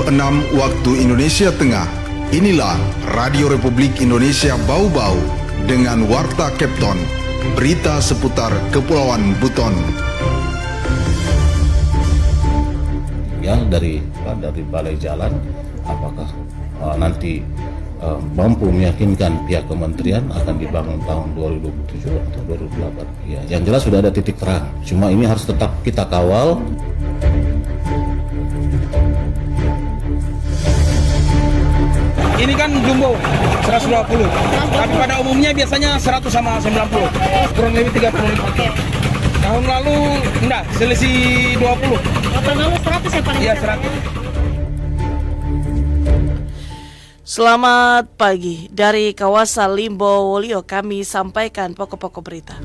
6 waktu Indonesia Tengah. Inilah Radio Republik Indonesia Bau-Bau dengan Warta Kepton, berita seputar Kepulauan Buton. Ya, dari Balai Jalan, apakah nanti mampu meyakinkan pihak kementerian akan dibangun tahun 2027 atau 2028. Ya, yang jelas sudah ada titik terang. Cuma ini harus tetap kita kawal. Ini kan jumbo 120, tapi pada umumnya biasanya 100 sama 90, kurang lebih 35. Tahun lalu enggak, selisih 20. Tahun lalu 100 ya paling? Iya, 100. Selamat pagi, dari kawasan Limbo Wolio kami sampaikan pokok-pokok berita.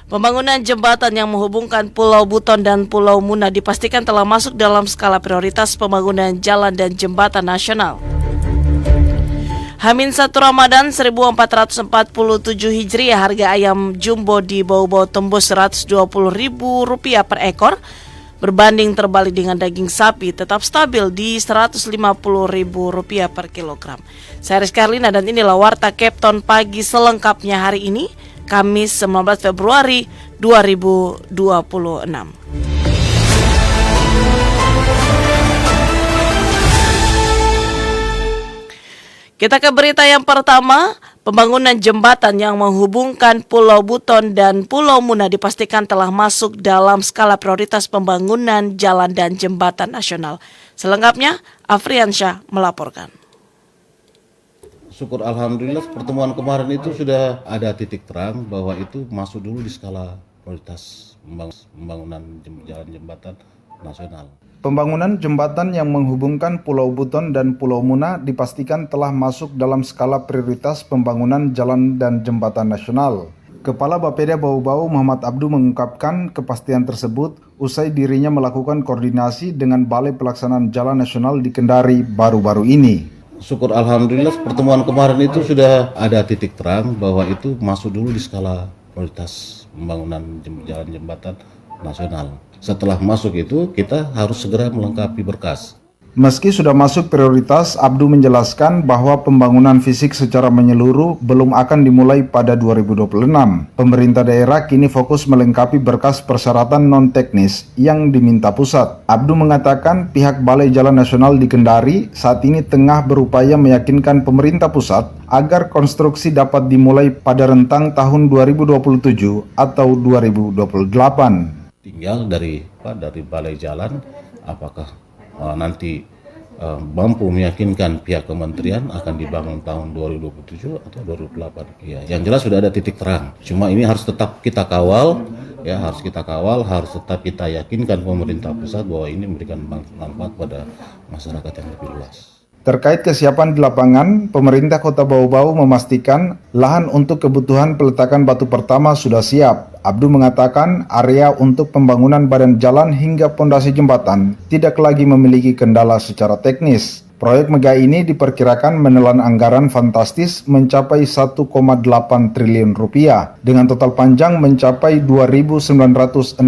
Pembangunan jembatan yang menghubungkan Pulau Buton dan Pulau Muna dipastikan telah masuk dalam skala prioritas pembangunan jalan dan jembatan nasional. H-1 Ramadan 1447 Hijriah, harga ayam jumbo di Bau-Bau tembus Rp120.000 per ekor, berbanding terbalik dengan daging sapi tetap stabil di Rp150.000 per kilogram. Saya Rizky Arlina dan inilah Warta Kepton pagi selengkapnya hari ini, Kamis 19 Februari 2026. Kita ke berita yang pertama. Pembangunan jembatan yang menghubungkan Pulau Buton dan Pulau Muna dipastikan telah masuk dalam skala prioritas pembangunan jalan dan jembatan nasional. Selengkapnya, Afriansyah melaporkan. Syukur alhamdulillah pertemuan kemarin itu sudah ada titik terang bahwa itu masuk dulu di skala prioritas pembangunan jalan jembatan nasional. Pembangunan jembatan yang menghubungkan Pulau Buton dan Pulau Muna dipastikan telah masuk dalam skala prioritas pembangunan jalan dan jembatan nasional. Kepala Bapeda Bau-Bau Muhammad Abdu mengungkapkan kepastian tersebut usai dirinya melakukan koordinasi dengan Balai Pelaksanaan Jalan Nasional di Kendari baru-baru ini. Syukur alhamdulillah pertemuan kemarin itu sudah ada titik terang bahwa itu masuk dulu di skala prioritas pembangunan jalan jembatan nasional. Setelah masuk itu kita harus segera melengkapi berkas. Meski sudah masuk prioritas, Abdu menjelaskan bahwa pembangunan fisik secara menyeluruh belum akan dimulai pada 2026. Pemerintah daerah kini fokus melengkapi berkas persyaratan non-teknis yang diminta pusat. Abdu mengatakan pihak Balai Jalan Nasional di Kendari saat ini tengah berupaya meyakinkan pemerintah pusat agar konstruksi dapat dimulai pada rentang tahun 2027 atau 2028. Tinggal dari Balai Jalan, apakah nanti mampu meyakinkan pihak kementerian akan dibangun tahun 2027 atau 2028. Ya, yang jelas sudah ada titik terang. Cuma ini harus tetap kita kawal, harus tetap kita yakinkan pemerintah pusat bahwa ini memberikan manfaat pada masyarakat yang lebih luas. Terkait kesiapan di lapangan, pemerintah Kota Bau-Bau memastikan lahan untuk kebutuhan peletakan batu pertama sudah siap. Abdu mengatakan area untuk pembangunan badan jalan hingga pondasi jembatan tidak lagi memiliki kendala secara teknis. Proyek mega ini diperkirakan menelan anggaran fantastis mencapai 1,8 triliun rupiah dengan total panjang mencapai 2.969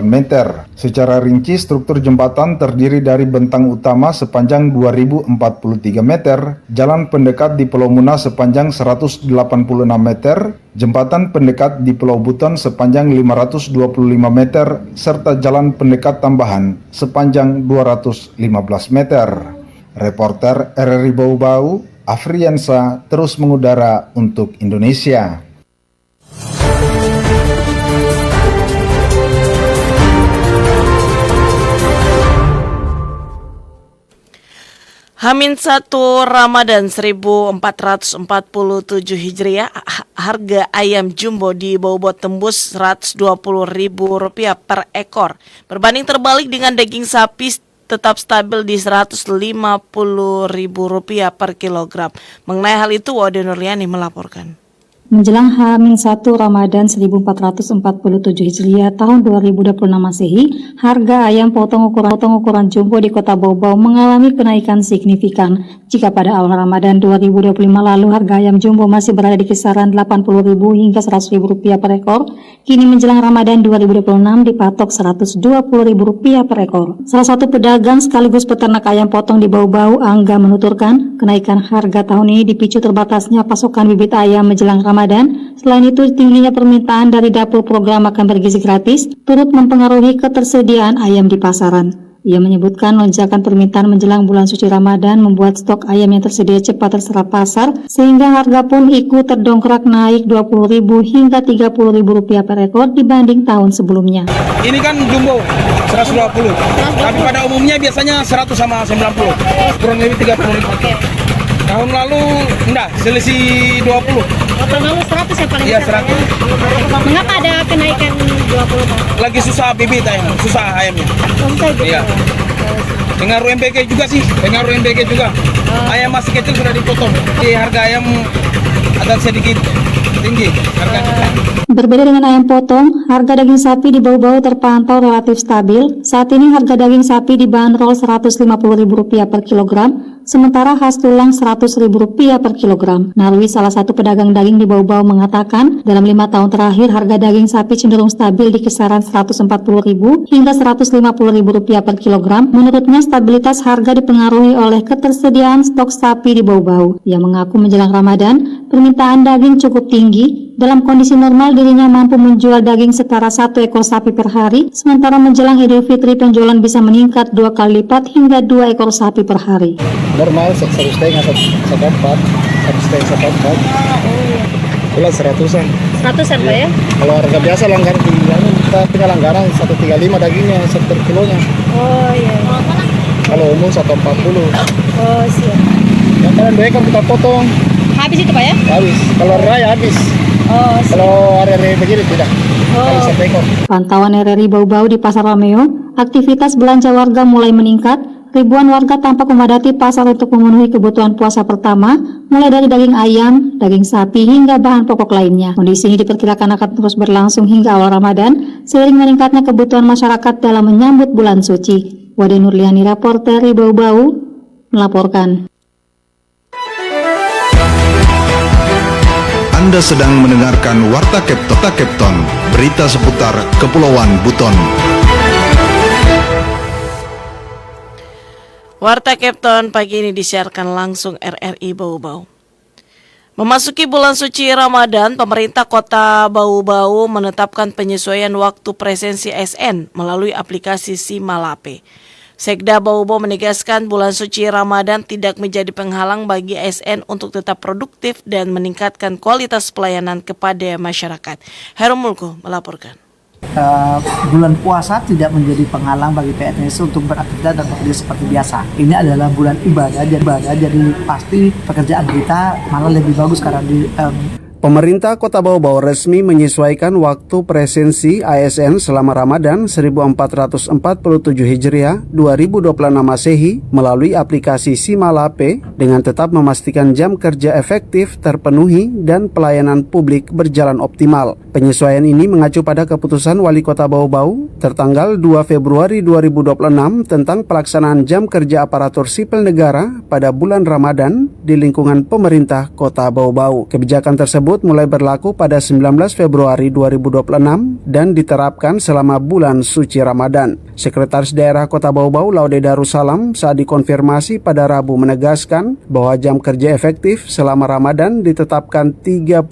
meter. Secara rinci, struktur jembatan terdiri dari bentang utama sepanjang 2.043 meter, jalan pendekat di Pulau Muna sepanjang 186 meter, jembatan pendekat di Pulau Buton sepanjang 525 meter, serta jalan pendekat tambahan sepanjang 215 meter. Reporter RRI Bau-Bau, Afriansa, terus mengudara untuk Indonesia. H-1 Ramadan 1447 Hijriah, harga ayam jumbo di Bau-Bau tembus Rp120.000 per ekor, berbanding terbalik dengan daging sapi tetap stabil di Rp150.000 per kilogram. Mengenai hal itu, Wade Nurliani melaporkan. Menjelang H-1 Ramadan 1447 Hijriah tahun 2026 Masehi, harga ayam potong ukuran jumbo di Kota Bau-Bau mengalami kenaikan signifikan. Jika pada awal Ramadan 2025 lalu harga ayam jumbo masih berada di kisaran Rp80.000 hingga Rp100.000 per ekor, kini menjelang Ramadan 2026 dipatok Rp120.000 per ekor. Salah satu pedagang sekaligus peternak ayam potong di Bau-Bau, Angga, menuturkan kenaikan harga tahun ini dipicu terbatasnya pasokan bibit ayam menjelang Ramadan. Selain itu, tingginya permintaan dari dapur program makan bergizi gratis turut mempengaruhi ketersediaan ayam di pasaran. Ia menyebutkan lonjakan permintaan menjelang bulan suci Ramadan membuat stok ayam yang tersedia cepat terserap pasar, sehingga harga pun ikut terdongkrak naik Rp20.000 hingga Rp30.000 per ekor dibanding tahun sebelumnya. Ini kan jumbo 120, tapi pada umumnya biasanya 100 sama 90, kurang lebih 30.000. Tahun lalu enggak, selisih 20. Tahun lalu 100 yang paling Iya, besar. 100. Mengapa ada kenaikan 20 Pak? Lagi susah bibit ayam, susah ayamnya. Susah gitu. Iya. Pengaruh MPK juga sih, pengaruh MPK juga. Ayam masih kecil sudah dipotong. Jadi harga ayam agak sedikit tinggi harganya. Berbeda dengan ayam potong, harga daging sapi di Bau-Bau terpantau relatif stabil. Saat ini harga daging sapi dibanderol Rp150.000 per kilogram, sementara khas tulang Rp100.000 per kilogram. Narwi, salah satu pedagang daging di Bau-Bau, mengatakan dalam 5 tahun terakhir harga daging sapi cenderung stabil di kisaran Rp140.000 hingga Rp150.000 per kilogram. Menurutnya, stabilitas harga dipengaruhi oleh ketersediaan stok sapi di Bau-Bau. Ia mengaku menjelang Ramadan, permintaan daging cukup tinggi. Dalam kondisi normal, dirinya mampu menjual daging setara 1 ekor sapi per hari, sementara menjelang Idul Fitri penjualan bisa meningkat 2 kali lipat hingga 2 ekor sapi per hari. Normal 1,5 1,4 bulan 100-an. 100-an Pak ya? Kalau harga biasa langgaran kita tinggal langgaran 135 dagingnya 1 per kilonya. Oh iya. Kalau umum 140. Oh siap. Yang kalian kan kita potong. Habis itu Pak ya? Habis. Kalau raya habis. Oh siap. Kalau hari-hari begini tidak. Kalau 1 ekor. Pantauan RRI Bau-Bau di Pasar Romeo, aktivitas belanja warga mulai meningkat. Ribuan warga tampak memadati pasar untuk memenuhi kebutuhan puasa pertama, mulai dari daging ayam, daging sapi, hingga bahan pokok lainnya. Kondisi ini diperkirakan akan terus berlangsung hingga awal Ramadan, seiring meningkatnya kebutuhan masyarakat dalam menyambut bulan suci. Wade Nurliani, reporter Bau-Bau, melaporkan. Anda sedang mendengarkan Warta Kepton, berita seputar Kepulauan Buton. Warta Kepton pagi ini disiarkan langsung RRI Bau-Bau. Memasuki bulan suci Ramadan, pemerintah Kota Bau-Bau menetapkan penyesuaian waktu presensi ASN melalui aplikasi Simalape. Sekda Bau-Bau menegaskan bulan suci Ramadan tidak menjadi penghalang bagi ASN untuk tetap produktif dan meningkatkan kualitas pelayanan kepada masyarakat. Heru Mulko melaporkan. Bulan puasa tidak menjadi penghalang bagi PNS untuk beraktivitas dan bekerja seperti biasa. Ini adalah bulan ibadah, jadi pasti pekerjaan kita malah lebih bagus karena Pemerintah Kota Bau-Bau resmi menyesuaikan waktu presensi ASN selama Ramadan 1447 Hijriah 2026 Masehi melalui aplikasi Simalape dengan tetap memastikan jam kerja efektif terpenuhi dan pelayanan publik berjalan optimal. Penyesuaian ini mengacu pada keputusan Wali Kota Bau-Bau tertanggal 2 Februari 2026 tentang pelaksanaan jam kerja aparatur sipil negara pada bulan Ramadan di lingkungan pemerintah Kota Bau-Bau. Kebijakan tersebut mulai berlaku pada 19 Februari 2026 dan diterapkan selama bulan suci Ramadan. Sekretaris Daerah Kota Bau-Bau Laude Darussalam saat dikonfirmasi pada Rabu menegaskan bahwa jam kerja efektif selama Ramadan ditetapkan 32,5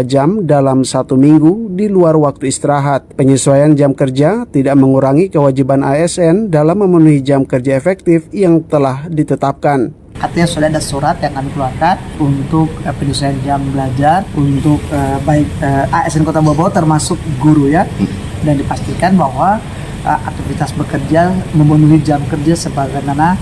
jam dalam 1 minggu di luar waktu istirahat. Penyesuaian jam kerja tidak mengurangi kewajiban ASN dalam memenuhi jam kerja efektif yang telah ditetapkan. Artinya sudah ada surat yang kami keluarkan untuk penyesuaian jam belajar untuk baik ASN Kota Bau-Bau termasuk guru ya, dan dipastikan bahwa aktivitas bekerja memenuhi jam kerja sebagaimana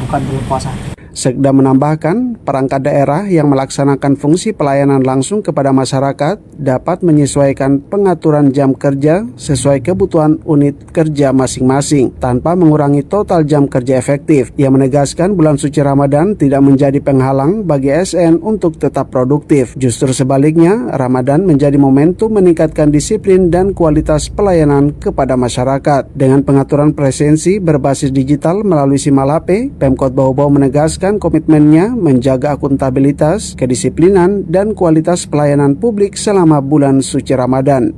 bukan bulan puasa. Sekda menambahkan, perangkat daerah yang melaksanakan fungsi pelayanan langsung kepada masyarakat dapat menyesuaikan pengaturan jam kerja sesuai kebutuhan unit kerja masing-masing tanpa mengurangi total jam kerja efektif. Ia menegaskan bulan suci Ramadan tidak menjadi penghalang bagi ASN untuk tetap produktif. Justru sebaliknya, Ramadan menjadi momentum meningkatkan disiplin dan kualitas pelayanan kepada masyarakat. Dengan pengaturan presensi berbasis digital melalui Simalape, Pemkot Bau-Bau menegaskan komitmennya menjaga akuntabilitas, kedisiplinan, dan kualitas pelayanan publik selama bulan suci Ramadan.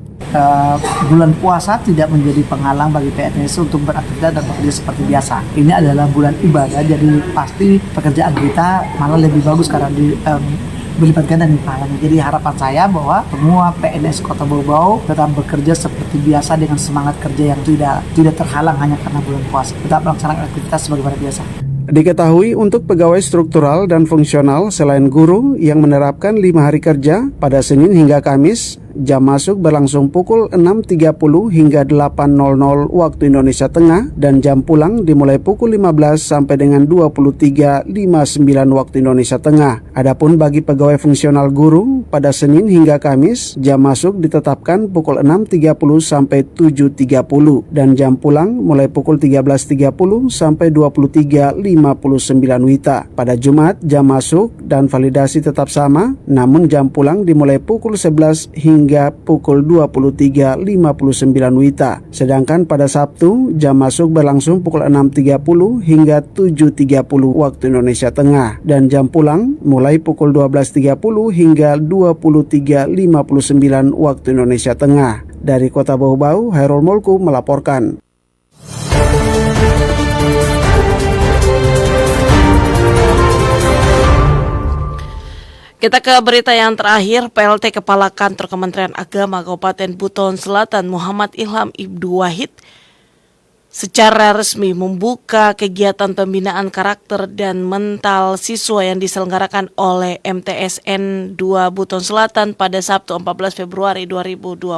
Bulan puasa tidak menjadi penghalang bagi PNS untuk beraktivitas dan bekerja seperti biasa. Ini adalah bulan ibadah, jadi pasti pekerjaan kita malah lebih bagus karena berlipat ganda nih pahalanya. Jadi harapan saya bahwa semua PNS Kota Bau-Bau tetap bekerja seperti biasa dengan semangat kerja yang tidak terhalang hanya karena bulan puasa. Tetap melaksanakan aktivitas sebagaimana biasa. Diketahui untuk pegawai struktural dan fungsional selain guru yang menerapkan 5 hari kerja pada Senin hingga Kamis, jam masuk berlangsung pukul 6.30 hingga 8.00 waktu Indonesia Tengah dan jam pulang dimulai pukul 15 sampai dengan 23.59 waktu Indonesia Tengah. Adapun bagi pegawai fungsional guru pada Senin hingga Kamis, jam masuk ditetapkan pukul 6.30 sampai 7.30 dan jam pulang mulai pukul 13.30 sampai 23.59 WITA. Pada Jumat, jam masuk dan validasi tetap sama, namun jam pulang dimulai pukul 11 hingga pukul 23.59 WITA. Sedangkan pada Sabtu, jam masuk berlangsung pukul 6.30 hingga 7.30 waktu Indonesia Tengah dan jam pulang mulai pukul 12.30 hingga 23.59 waktu Indonesia Tengah. Dari Kota Bau-Bau, Hairul Mulku melaporkan. Kita ke berita yang terakhir. PLT Kepala Kantor Kementerian Agama Kabupaten Buton Selatan Muhammad Ilham Ibnu Wahid secara resmi membuka kegiatan pembinaan karakter dan mental siswa yang diselenggarakan oleh MTSN 2 Buton Selatan pada Sabtu 14 Februari 2026.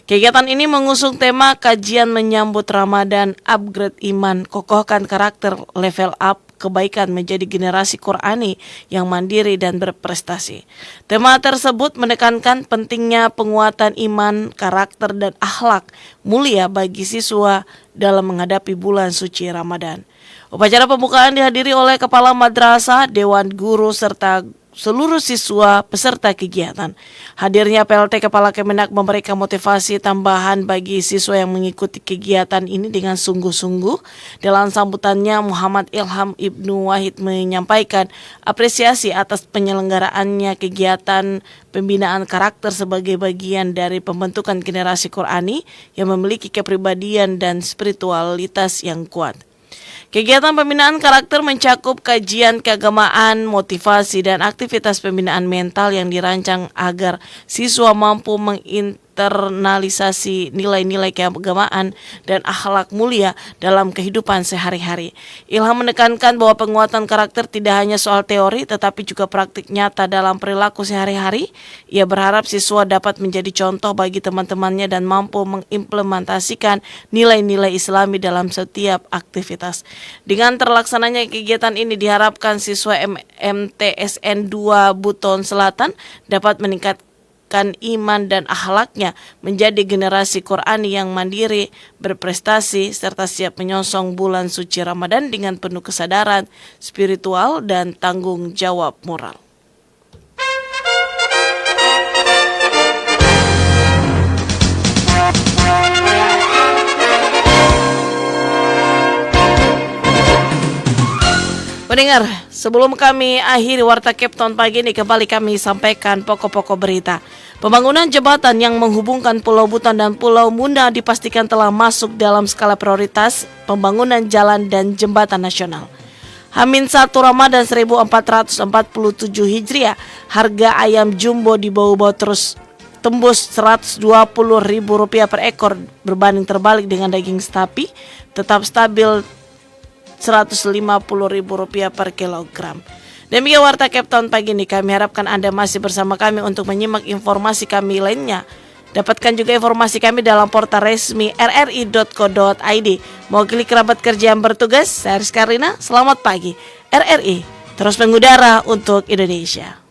Kegiatan ini mengusung tema kajian menyambut Ramadan, upgrade iman, kokohkan karakter, level up kebaikan menjadi generasi Qurani yang mandiri dan berprestasi. Tema tersebut menekankan pentingnya penguatan iman, karakter, dan akhlak mulia bagi siswa dalam menghadapi bulan suci Ramadan. Upacara pembukaan dihadiri oleh Kepala Madrasah, Dewan Guru, serta seluruh siswa peserta kegiatan. Hadirnya PLT Kepala Kemenak memberikan motivasi tambahan bagi siswa yang mengikuti kegiatan ini dengan sungguh-sungguh. Dalam sambutannya, Muhammad Ilham Ibnu Wahid menyampaikan apresiasi atas penyelenggaraannya kegiatan pembinaan karakter sebagai bagian dari pembentukan generasi Qurani yang memiliki kepribadian dan spiritualitas yang kuat. Kegiatan pembinaan karakter mencakup kajian keagamaan, motivasi, dan aktivitas pembinaan mental yang dirancang agar siswa mampu menginternalisasi nilai-nilai keagamaan dan akhlak mulia dalam kehidupan sehari-hari. Ilham menekankan bahwa penguatan karakter tidak hanya soal teori, tetapi juga praktik nyata dalam perilaku sehari-hari. Ia berharap siswa dapat menjadi contoh bagi teman-temannya dan mampu mengimplementasikan nilai-nilai Islami dalam setiap aktivitas. Dengan terlaksananya kegiatan ini diharapkan siswa MTSN 2 Buton Selatan dapat meningkatkan iman dan akhlaknya menjadi generasi Qurani yang mandiri, berprestasi, serta siap menyongsong bulan suci Ramadan dengan penuh kesadaran spiritual dan tanggung jawab moral. Pendengar, sebelum kami akhiri Warta Kepton pagi ini, kembali kami sampaikan pokok-pokok berita. Pembangunan jembatan yang menghubungkan Pulau Buton dan Pulau Munda dipastikan telah masuk dalam skala prioritas pembangunan jalan dan jembatan nasional. H-1 Ramadan 1447 Hijriah, harga ayam jumbo di Bau-Bau terus tembus Rp120.000 per ekor, berbanding terbalik dengan daging sapi tetap stabil Rp150.000 per kilogram. Demikian Warta Kepton pagi ini. Kami harapkan Anda masih bersama kami untuk menyimak informasi kami lainnya Dapatkan juga informasi kami dalam portal resmi rri.co.id. Mewakili kerabat kerja yang bertugas, saya Rizka Rina, selamat pagi. RRI terus mengudara untuk Indonesia.